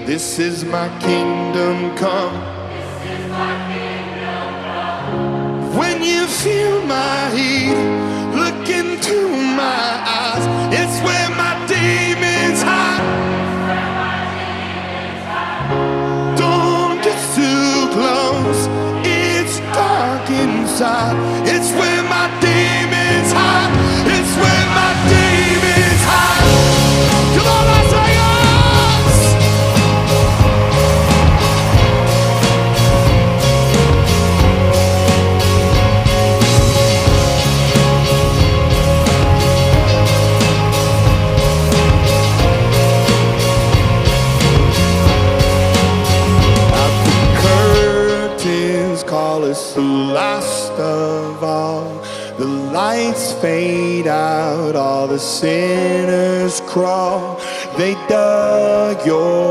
This is my kingdom come. When you feel my heat, look into my eyes. It's where my demons hide. Don't get too close, it's dark inside. It's where my demons hide. It's where my demons hide. Come on, Las Vegas! Call us the last of all. The lights fade out, all the sinners crawl. They dug your